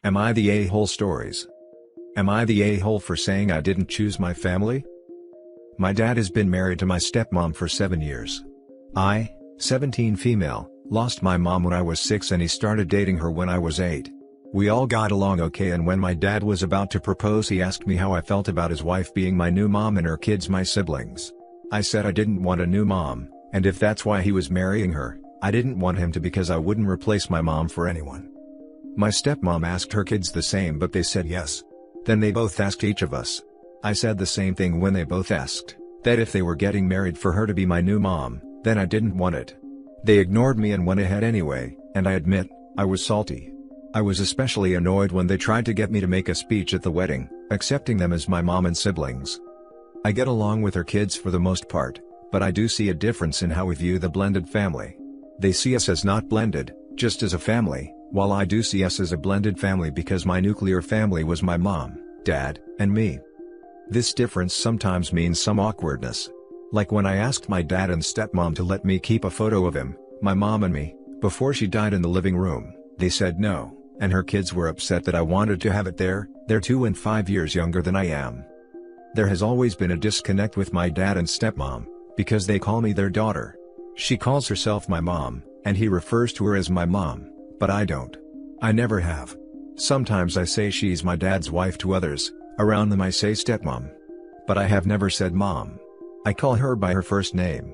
Am I the a-hole stories? Am I the a-hole for saying I didn't choose my family? My dad has been married to my stepmom for 7 years. I, 17 female, lost my mom when I was 6 and he started dating her when I was 8. We all got along okay, and when my dad was about to propose he asked me how I felt about his wife being my new mom and her kids my siblings. I said I didn't want a new mom, and if that's why he was marrying her, I didn't want him to because I wouldn't replace my mom for anyone. My stepmom asked her kids the same, but they said yes. Then they both asked each of us. I said the same thing when they both asked, that if they were getting married for her to be my new mom, then I didn't want it. They ignored me and went ahead anyway, and I admit, I was salty. I was especially annoyed when they tried to get me to make a speech at the wedding, accepting them as my mom and siblings. I get along with her kids for the most part, but I do see a difference in how we view the blended family. They see us as not blended, just as a family, while I do see us as a blended family because my nuclear family was my mom, dad, and me. This difference sometimes means some awkwardness. Like when I asked my dad and stepmom to let me keep a photo of him, my mom and me, before she died in the living room, they said no, and her kids were upset that I wanted to have it there. They're 2 and 5 years younger than I am. There has always been a disconnect with my dad and stepmom, because they call me their daughter. She calls herself my mom, and he refers to her as my mom, but I don't. I never have. Sometimes I say she's my dad's wife to others, around them I say stepmom. But I have never said mom. I call her by her first name.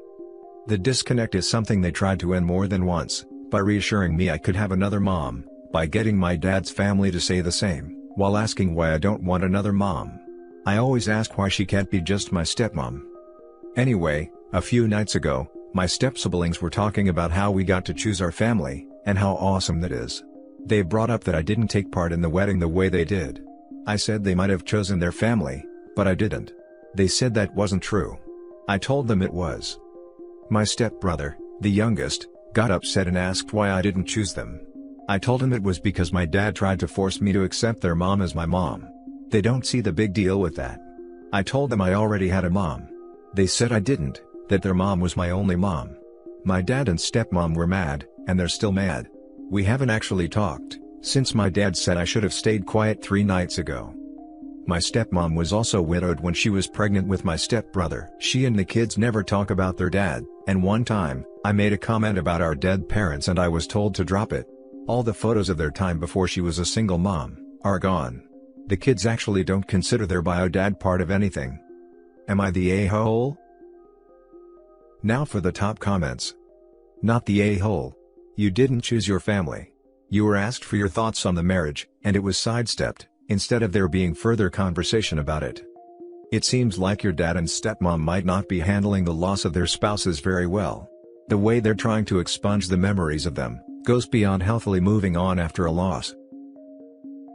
The disconnect is something they tried to end more than once, by reassuring me I could have another mom, by getting my dad's family to say the same, while asking why I don't want another mom. I always ask why she can't be just my stepmom. Anyway, a few nights ago, my step-siblings were talking about how we got to choose our family, and how awesome that is. They brought up that I didn't take part in the wedding the way they did. I said they might have chosen their family, but I didn't. They said that wasn't true. I told them it was. My stepbrother, the youngest, got upset and asked why I didn't choose them. I told him it was because my dad tried to force me to accept their mom as my mom. They don't see the big deal with that. I told them I already had a mom. They said I didn't, that their mom was my only mom. My dad and stepmom were mad, and they're still mad. We haven't actually talked, since my dad said I should have stayed quiet 3 nights ago. My stepmom was also widowed when she was pregnant with my stepbrother. She and the kids never talk about their dad, and one time, I made a comment about our dead parents and I was told to drop it. All the photos of their time before she was a single mom are gone. The kids actually don't consider their bio dad part of anything. Am I the a-hole? Now for the top comments. Not the a-hole. You didn't choose your family. You were asked for your thoughts on the marriage, and it was sidestepped, instead of there being further conversation about it. It seems like your dad and stepmom might not be handling the loss of their spouses very well. The way they're trying to expunge the memories of them goes beyond healthily moving on after a loss.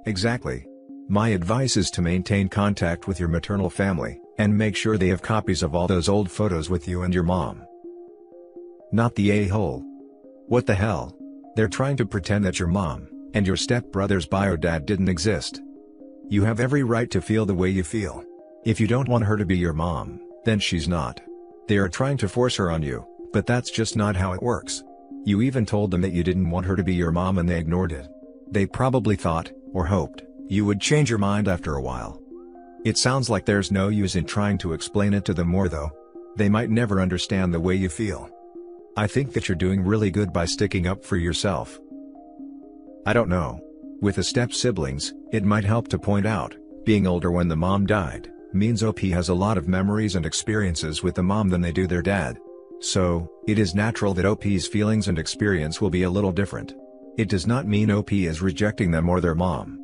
Exactly. My advice is to maintain contact with your maternal family, and make sure they have copies of all those old photos with you and your mom. Not the a-hole. What the hell? They're trying to pretend that your mom and your stepbrother's bio dad didn't exist. You have every right to feel the way you feel. If you don't want her to be your mom, then she's not. They are trying to force her on you, but that's just not how it works. You even told them that you didn't want her to be your mom and they ignored it. They probably thought, or hoped, you would change your mind after a while. It sounds like there's no use in trying to explain it to them more though. They might never understand the way you feel. I think that you're doing really good by sticking up for yourself. I don't know. With the step-siblings, it might help to point out, being older when the mom died, means OP has a lot of memories and experiences with the mom than they do their dad. So, it is natural that OP's feelings and experience will be a little different. It does not mean OP is rejecting them or their mom.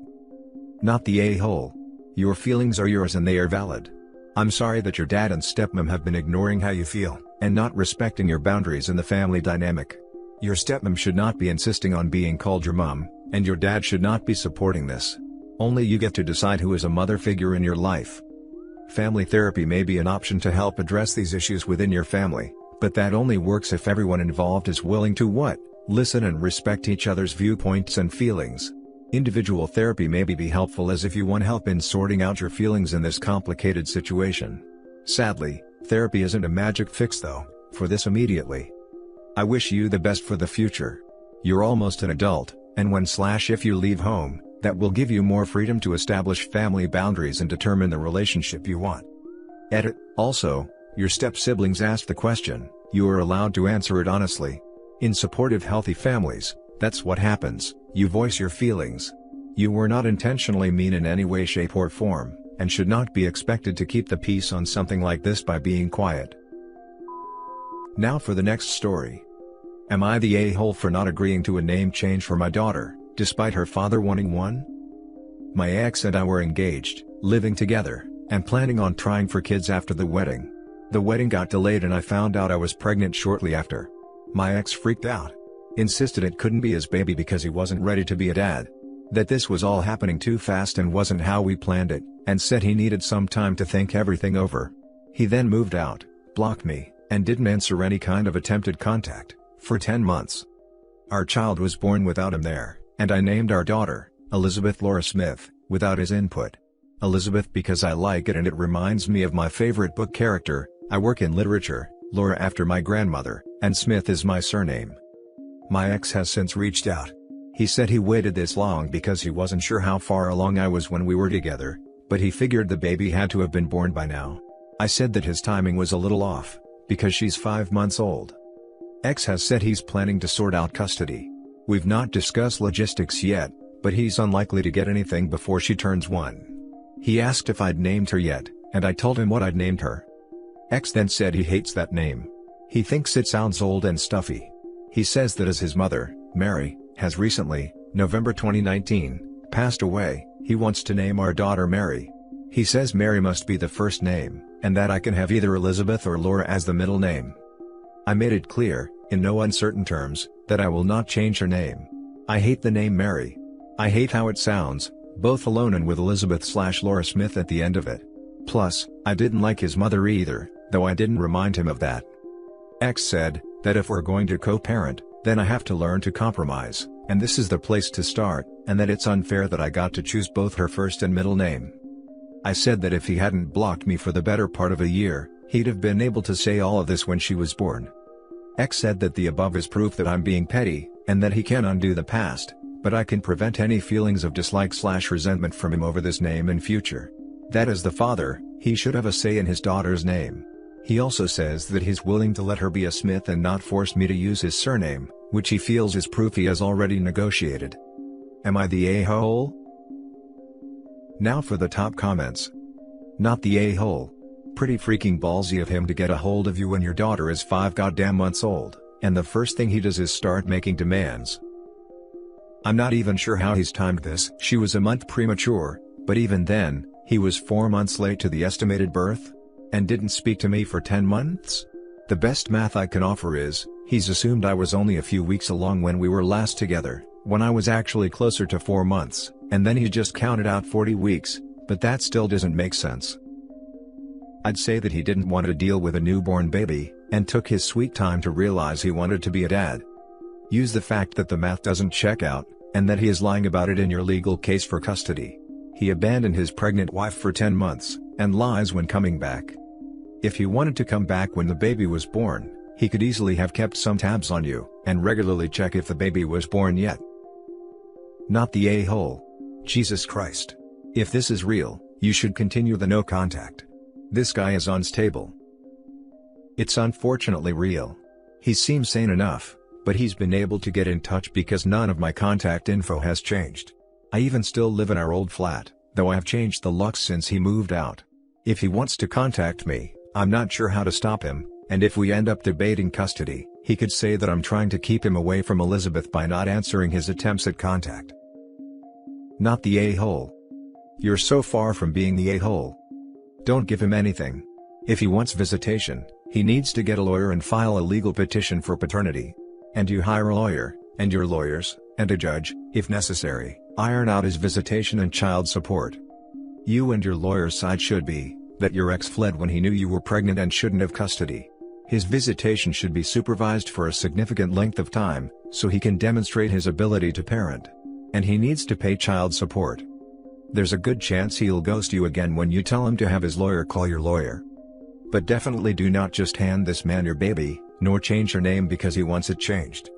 Not the a-hole. Your feelings are yours and they are valid. I'm sorry that your dad and stepmom have been ignoring how you feel, and not respecting your boundaries in the family dynamic. Your stepmom should not be insisting on being called your mom, and your dad should not be supporting this. Only you get to decide who is a mother figure in your life. Family therapy may be an option to help address these issues within your family, but that only works if everyone involved is willing to listen and respect each other's viewpoints and feelings. Individual therapy may be helpful as if you want help in sorting out your feelings in this complicated situation. Sadly, therapy isn't a magic fix though, for this immediately. I wish you the best for the future. You're almost an adult, and when/if you leave home, That will give you more freedom to establish family boundaries and determine the relationship you want. Edit. Also, your step-siblings asked the question, you are allowed to answer it honestly. In supportive healthy families, that's what happens, you voice your feelings. You were not intentionally mean in any way shape or form, and should not be expected to keep the peace on something like this by being quiet. Now for the next story. Am I the a-hole for not agreeing to a name change for my daughter, despite her father wanting one? My ex and I were engaged, living together, and planning on trying for kids after the wedding. The wedding got delayed and I found out I was pregnant shortly after. My ex freaked out. Insisted it couldn't be his baby because he wasn't ready to be a dad. That this was all happening too fast and wasn't how we planned it, and said he needed some time to think everything over. He then moved out, blocked me, and didn't answer any kind of attempted contact, for 10 months. Our child was born without him there, and I named our daughter, Elizabeth Laura Smith, without his input. Elizabeth because I like it and it reminds me of my favorite book character. I work in literature, Laura after my grandmother, and Smith is my surname. My ex has since reached out. He said he waited this long because he wasn't sure how far along I was when we were together, but he figured the baby had to have been born by now. I said that his timing was a little off, because she's 5 months old. Ex has said he's planning to sort out custody. We've not discussed logistics yet, but he's unlikely to get anything before she turns 1. He asked if I'd named her yet, and I told him what I'd named her. Ex then said he hates that name. He thinks it sounds old and stuffy. He says that as his mother, Mary, has recently, November 2019, passed away, he wants to name our daughter Mary. He says Mary must be the first name, and that I can have either Elizabeth or Laura as the middle name. I made it clear, in no uncertain terms, that I will not change her name. I hate the name Mary. I hate how it sounds, both alone and with Elizabeth/Laura Smith at the end of it. Plus, I didn't like his mother either, though I didn't remind him of that. X said, that if we're going to co-parent, then I have to learn to compromise, and this is the place to start, and that it's unfair that I got to choose both her first and middle name. I said that if he hadn't blocked me for the better part of a year, he'd have been able to say all of this when she was born. X said that the above is proof that I'm being petty, and that he can undo the past, but I can prevent any feelings of dislike/resentment from him over this name in future. That as the father, he should have a say in his daughter's name. He also says that he's willing to let her be a Smith and not force me to use his surname, which he feels is proof he has already negotiated. Am I the a-hole? Now for the top comments. Not the a-hole. Pretty freaking ballsy of him to get a hold of you when your daughter is 5 goddamn months old, and the first thing he does is start making demands. I'm not even sure how he's timed this. She was a month premature, but even then, he was 4 months late to the estimated birth? And didn't speak to me for 10 months? The best math I can offer is, he's assumed I was only a few weeks along when we were last together, when I was actually closer to 4 months, and then he just counted out 40 weeks, but that still doesn't make sense. I'd say that he didn't want to deal with a newborn baby, and took his sweet time to realize he wanted to be a dad. Use the fact that the math doesn't check out, and that he is lying about it in your legal case for custody. He abandoned his pregnant wife for 10 months, and lies when coming back. If he wanted to come back when the baby was born, he could easily have kept some tabs on you, and regularly check if the baby was born yet. Not the a-hole. Jesus Christ. If this is real, you should continue the no contact. This guy is unstable. It's unfortunately real. He seems sane enough, but he's been able to get in touch because none of my contact info has changed. I even still live in our old flat, though I have changed the locks since he moved out. If he wants to contact me, I'm not sure how to stop him, and if we end up debating custody, he could say that I'm trying to keep him away from Elizabeth by not answering his attempts at contact. Not the a-hole. You're so far from being the a-hole. Don't give him anything. If he wants visitation, he needs to get a lawyer and file a legal petition for paternity. And you hire a lawyer, and your lawyers, and a judge, if necessary, iron out his visitation and child support. You and your lawyer's side should be, that your ex fled when he knew you were pregnant and shouldn't have custody. His visitation should be supervised for a significant length of time, so he can demonstrate his ability to parent. And he needs to pay child support. There's a good chance he'll ghost you again when you tell him to have his lawyer call your lawyer. But definitely do not just hand this man your baby, nor change your name because he wants it changed.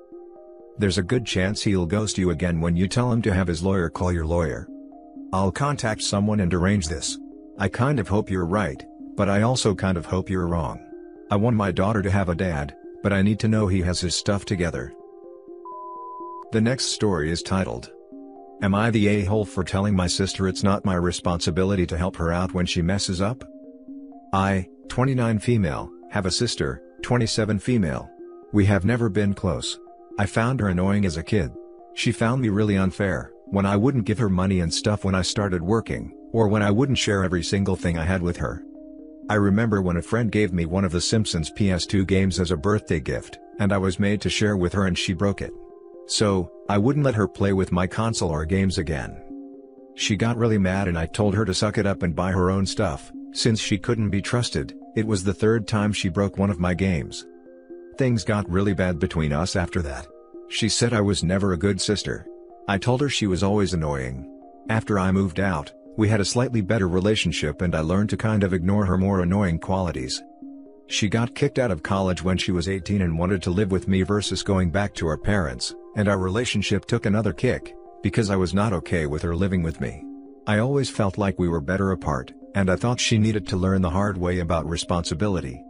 There's a good chance he'll ghost you again when you tell him to have his lawyer call your lawyer. I'll contact someone and arrange this. I kind of hope you're right, but I also kind of hope you're wrong. I want my daughter to have a dad, but I need to know he has his stuff together. The next story is titled, Am I the a-hole for telling my sister it's not my responsibility to help her out when she messes up? I, 29 female, have a sister, 27 female. We have never been close. I found her annoying as a kid. She found me really unfair, when I wouldn't give her money and stuff when I started working, or when I wouldn't share every single thing I had with her. I remember when a friend gave me one of the Simpsons PS2 games as a birthday gift, and I was made to share with her and she broke it. So, I wouldn't let her play with my console or games again. She got really mad and I told her to suck it up and buy her own stuff, since she couldn't be trusted. It was the third time she broke one of my games. Things got really bad between us after that. She said I was never a good sister. I told her she was always annoying. After I moved out, we had a slightly better relationship and I learned to kind of ignore her more annoying qualities. She got kicked out of college when she was 18 and wanted to live with me versus going back to our parents, and our relationship took another kick, because I was not okay with her living with me. I always felt like we were better apart, and I thought she needed to learn the hard way about responsibility.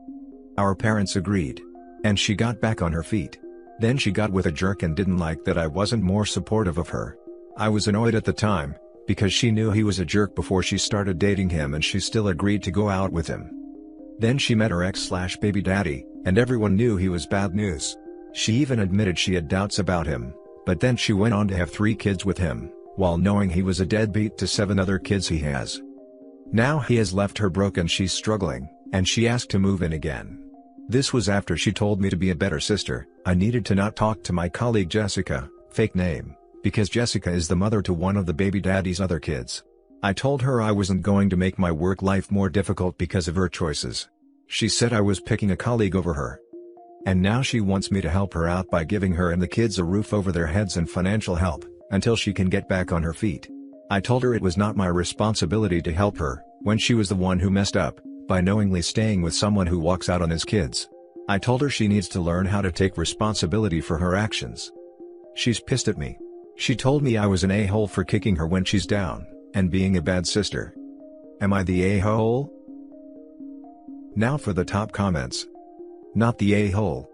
Our parents agreed. And she got back on her feet. Then she got with a jerk and didn't like that I wasn't more supportive of her. I was annoyed at the time, because she knew he was a jerk before she started dating him and she still agreed to go out with him. Then she met her ex/baby daddy, and everyone knew he was bad news. She even admitted she had doubts about him, but then she went on to have 3 kids with him, while knowing he was a deadbeat to 7 other kids he has. Now he has left her broke and she's struggling, and she asked to move in again. This was after she told me to be a better sister. I needed to not talk to my colleague Jessica, fake name, because Jessica is the mother to one of the baby daddy's other kids. I told her I wasn't going to make my work life more difficult because of her choices. She said I was picking a colleague over her. And now she wants me to help her out by giving her and the kids a roof over their heads and financial help, until she can get back on her feet. I told her it was not my responsibility to help her, when she was the one who messed up, by knowingly staying with someone who walks out on his kids. I told her she needs to learn how to take responsibility for her actions. She's pissed at me. She told me I was an a-hole for kicking her when she's down, and being a bad sister. Am I the a-hole? Now for the top comments. Not the a-hole.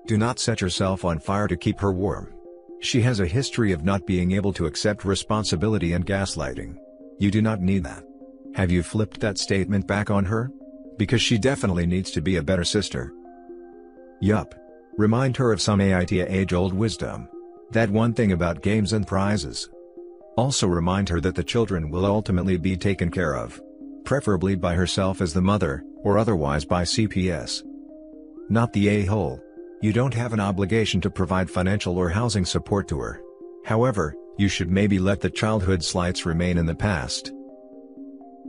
Do not set yourself on fire to keep her warm. She has a history of not being able to accept responsibility and gaslighting. You do not need that. Have you flipped that statement back on her? Because she definitely needs to be a better sister. Yup. Remind her of some AITA age-old wisdom. That one thing about games and prizes. Also remind her that the children will ultimately be taken care of. Preferably by herself as the mother, or otherwise by CPS. Not the a-hole. You don't have an obligation to provide financial or housing support to her. However, you should maybe let the childhood slights remain in the past.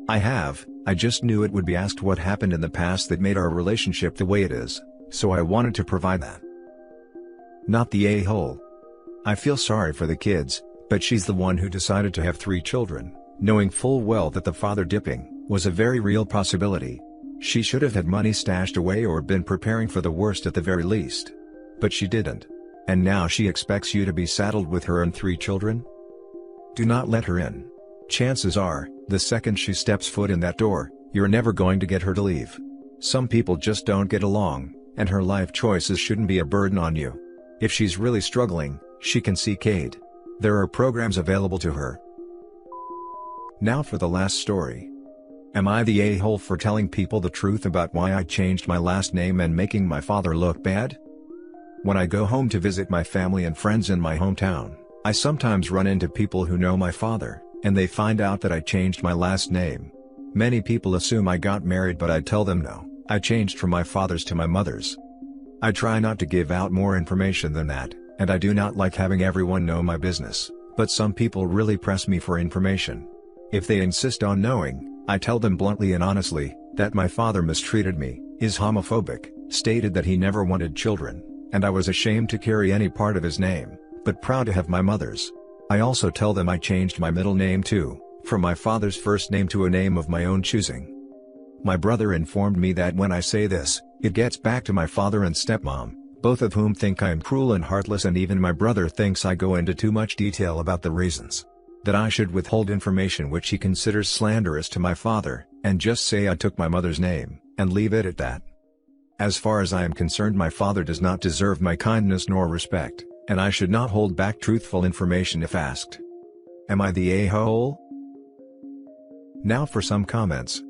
I just knew it would be asked what happened in the past that made our relationship the way it is, so I wanted to provide that. Not the a-hole. I feel sorry for the kids, but she's the one who decided to have 3 children, knowing full well that the father dipping was a very real possibility. She should have had money stashed away or been preparing for the worst at the very least. But she didn't. And now she expects you to be saddled with her and 3 children? Do not let her in. Chances are, the second she steps foot in that door, you're never going to get her to leave. Some people just don't get along, and her life choices shouldn't be a burden on you. If she's really struggling, she can seek aid. There are programs available to her. Now for the last story. Am I the a-hole for telling people the truth about why I changed my last name and making my father look bad? When I go home to visit my family and friends in my hometown, I sometimes run into people who know my father, and they find out that I changed my last name. Many people assume I got married, but I tell them no, I changed from my father's to my mother's. I try not to give out more information than that, and I do not like having everyone know my business, but some people really press me for information. If they insist on knowing, I tell them bluntly and honestly, that my father mistreated me, is homophobic, stated that he never wanted children, and I was ashamed to carry any part of his name, but proud to have my mother's. I also tell them I changed my middle name too, from my father's first name to a name of my own choosing. My brother informed me that when I say this, it gets back to my father and stepmom, both of whom think I am cruel and heartless, and even my brother thinks I go into too much detail about the reasons that I should withhold information which he considers slanderous to my father, and just say I took my mother's name, and leave it at that. As far as I am concerned, my father does not deserve my kindness nor respect, and I should not hold back truthful information if asked. Am I the a-hole? Now for some comments.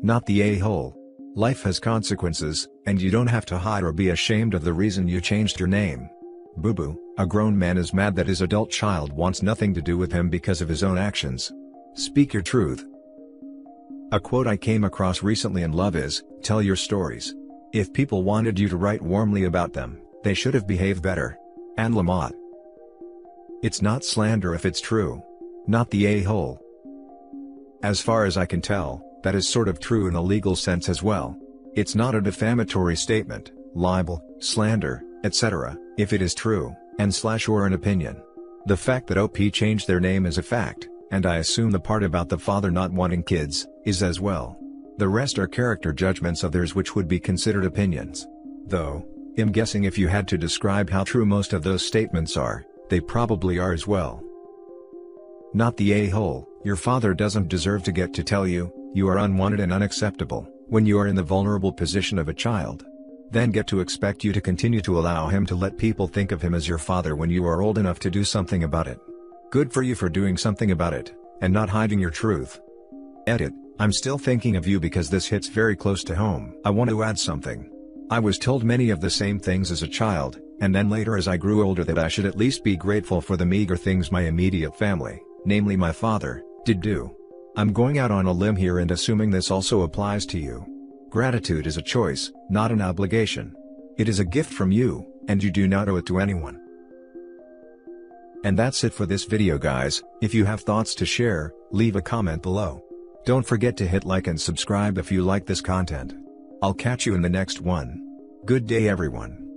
Not the a-hole. Life has consequences, and you don't have to hide or be ashamed of the reason you changed your name. Boo-boo, a grown man is mad that his adult child wants nothing to do with him because of his own actions. Speak your truth. A quote I came across recently in love is, "Tell your stories. If people wanted you to write warmly about them, they should have behaved better." And Lamont. It's not slander if it's true. Not the a-hole. As far as I can tell, that is sort of true in a legal sense as well. It's not a defamatory statement, libel, slander, etc., if it is true, or an opinion. The fact that OP changed their name is a fact, and I assume the part about the father not wanting kids, is as well. The rest are character judgments of theirs which would be considered opinions. Though, I'm guessing if you had to describe how true most of those statements are, they probably are as well. Not the a-hole. Your father doesn't deserve to get to tell you, you are unwanted and unacceptable, when you are in the vulnerable position of a child. Then get to expect you to continue to allow him to let people think of him as your father when you are old enough to do something about it. Good for you for doing something about it, and not hiding your truth. Edit. I'm still thinking of you because this hits very close to home. I want to add something. I was told many of the same things as a child, and then later as I grew older that I should at least be grateful for the meager things my immediate family, namely my father, did do. I'm going out on a limb here and assuming this also applies to you. Gratitude is a choice, not an obligation. It is a gift from you, and you do not owe it to anyone. And that's it for this video, guys. If you have thoughts to share, leave a comment below. Don't forget to hit like and subscribe if you like this content. I'll catch you in the next one. Good day, everyone.